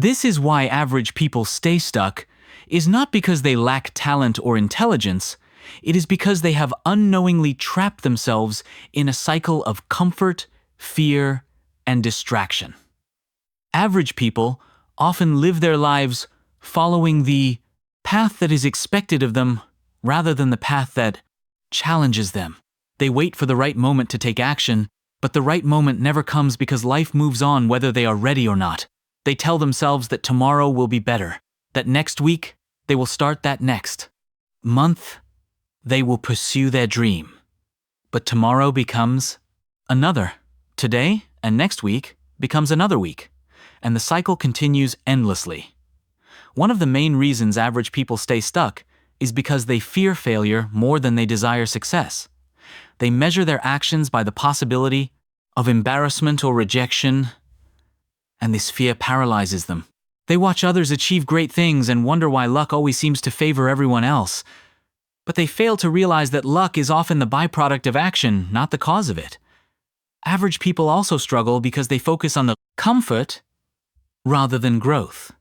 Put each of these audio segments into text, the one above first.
This is why average people stay stuck, is not because they lack talent or intelligence, it is because they have unknowingly trapped themselves in a cycle of comfort, fear, and distraction. Average people often live their lives following the path that is expected of them rather than the path that challenges them. They wait for the right moment to take action, but the right moment never comes because life moves on whether they are ready or not. They tell themselves that tomorrow will be better, that next week they will start that next month they will pursue their dream. But tomorrow becomes another. Today and next week becomes another week, and the cycle continues endlessly. One of the main reasons average people stay stuck is because they fear failure more than they desire success. They measure their actions by the possibility of embarrassment or rejection, and this fear paralyzes them. They watch others achieve great things and wonder why luck always seems to favor everyone else. But they fail to realize that luck is often the byproduct of action, not the cause of it. Average people also struggle because they focus on the comfort rather than growth.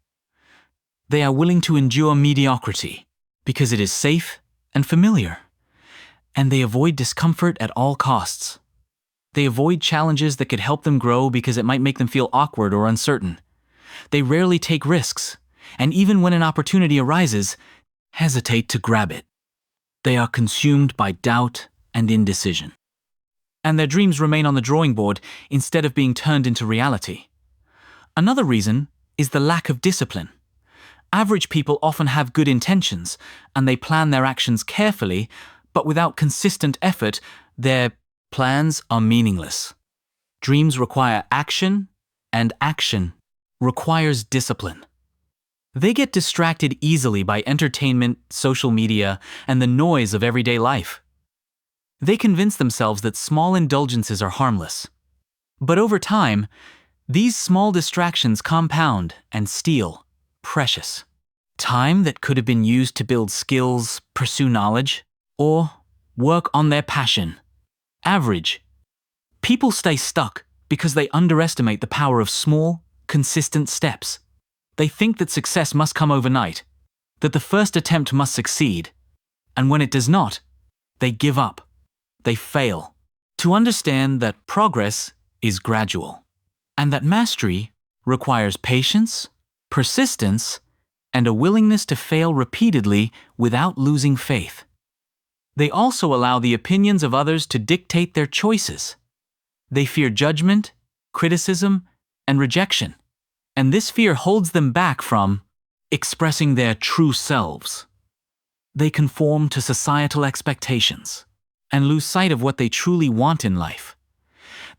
They are willing to endure mediocrity because it is safe and familiar, and they avoid discomfort at all costs. They avoid challenges that could help them grow because it might make them feel awkward or uncertain. They rarely take risks, and even when an opportunity arises, hesitate to grab it. They are consumed by doubt and indecision. And their dreams remain on the drawing board instead of being turned into reality. Another reason is the lack of discipline. Average people often have good intentions, and they plan their actions carefully, but without consistent effort, their plans are meaningless. Dreams require action, and action requires discipline. They get distracted easily by entertainment, social media, and the noise of everyday life. They convince themselves that small indulgences are harmless. But over time, these small distractions compound and steal precious time that could have been used to build skills, pursue knowledge, or work on their passion. Average people stay stuck because they underestimate the power of small, consistent steps. They think that success must come overnight, that the first attempt must succeed, and when it does not, they give up. They fail to understand that progress is gradual, and that mastery requires patience, persistence, and a willingness to fail repeatedly without losing faith. They also allow the opinions of others to dictate their choices. They fear judgment, criticism, and rejection, and this fear holds them back from expressing their true selves. They conform to societal expectations and lose sight of what they truly want in life.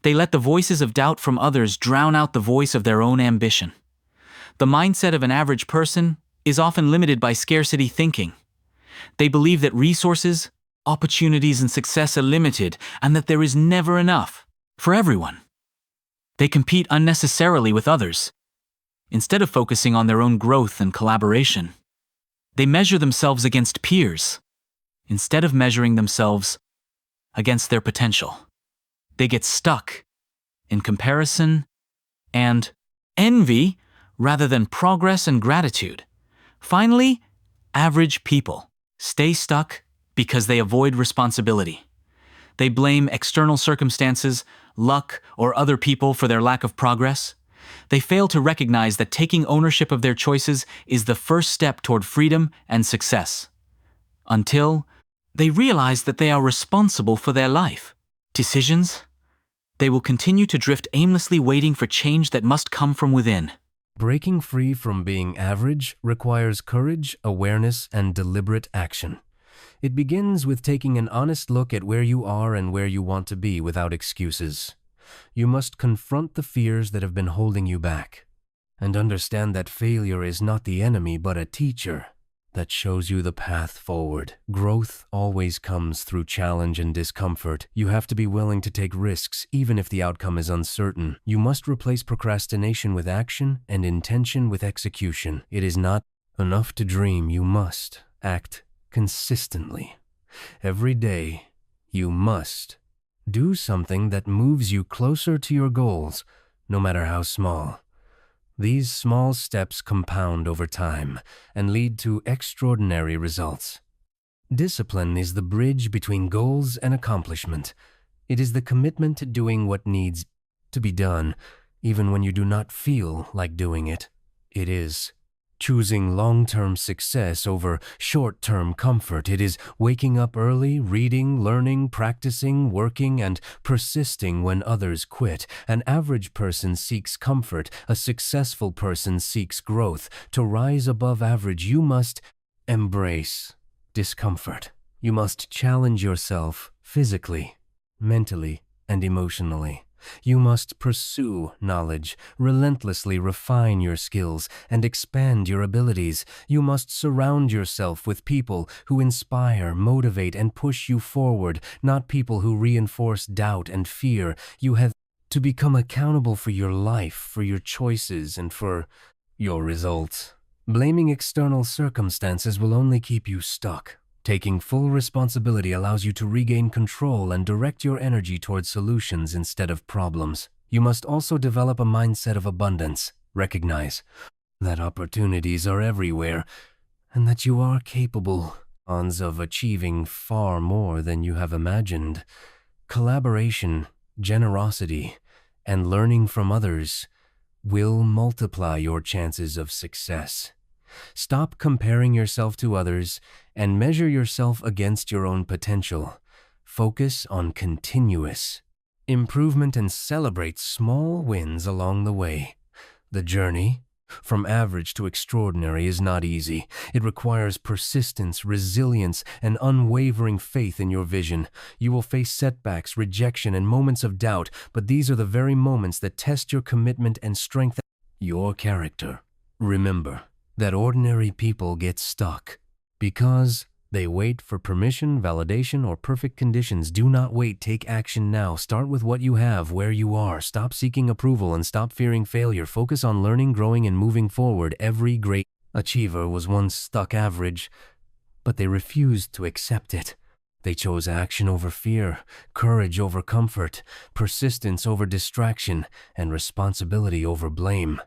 They let the voices of doubt from others drown out the voice of their own ambition. The mindset of an average person is often limited by scarcity thinking. They believe that resources, opportunities, and success are limited and that there is never enough for everyone. They compete unnecessarily with others, instead of focusing on their own growth and collaboration. They measure themselves against peers, instead of measuring themselves against their potential. They get stuck in comparison and envy rather than progress and gratitude. Finally, average people stay stuck because they avoid responsibility. They blame external circumstances, luck, or other people for their lack of progress. They fail to recognize that taking ownership of their choices is the first step toward freedom and success. Until they realize that they are responsible for their life decisions, they will continue to drift aimlessly, waiting for change that must come from within. Breaking free from being average requires courage, awareness, and deliberate action. It begins with taking an honest look at where you are and where you want to be without excuses. You must confront the fears that have been holding you back, and understand that failure is not the enemy but a teacher that shows you the path forward. Growth always comes through challenge and discomfort. You have to be willing to take risks even if the outcome is uncertain. You must replace procrastination with action and intention with execution. It is not enough to dream. You must act consistently. Every day, you must do something that moves you closer to your goals, no matter how small. These small steps compound over time and lead to extraordinary results. Discipline is the bridge between goals and accomplishment. It is the commitment to doing what needs to be done, even when you do not feel like doing it. It is choosing long-term success over short-term comfort. It is waking up early, reading, learning, practicing, working, and persisting when others quit. An average person seeks comfort. A successful person seeks growth. To rise above average, you must embrace discomfort. You must challenge yourself physically, mentally, and emotionally. You must pursue knowledge, relentlessly refine your skills, and expand your abilities. You must surround yourself with people who inspire, motivate, and push you forward, not people who reinforce doubt and fear. You have to become accountable for your life, for your choices, and for your results. Blaming external circumstances will only keep you stuck. Taking full responsibility allows you to regain control and direct your energy towards solutions instead of problems. You must also develop a mindset of abundance. Recognize that opportunities are everywhere and that you are capable of achieving far more than you have imagined. Collaboration, generosity, and learning from others will multiply your chances of success. Stop comparing yourself to others and measure yourself against your own potential. Focus on continuous improvement and celebrate small wins along the way. The journey from average to extraordinary is not easy. It requires persistence, resilience, and unwavering faith in your vision. You will face setbacks, rejection, and moments of doubt, but these are the very moments that test your commitment and strengthen your character. Remember that ordinary people get stuck because they wait for permission, validation, or perfect conditions. Do not wait. Take action now. Start with what you have, where you are. Stop seeking approval and stop fearing failure. Focus on learning, growing, and moving forward. Every great achiever was once stuck average, but they refused to accept it. They chose action over fear, courage over comfort, persistence over distraction, and responsibility over blame.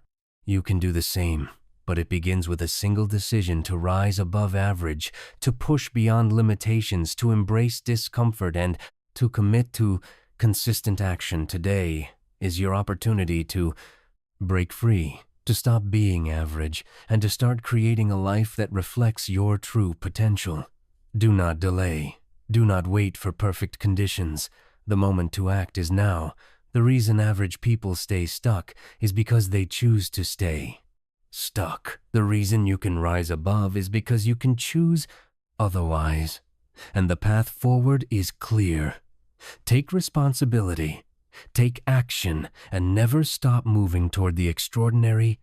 You can do the same. But it begins with a single decision to rise above average, to push beyond limitations, to embrace discomfort, and to commit to consistent action. Today is your opportunity to break free, to stop being average, and to start creating a life that reflects your true potential. Do not delay. Do not wait for perfect conditions. The moment to act is now. The reason average people stay stuck is because they choose to stay stuck. The reason you can rise above is because you can choose otherwise. And the path forward is clear. Take responsibility, take action, and never stop moving toward the extraordinary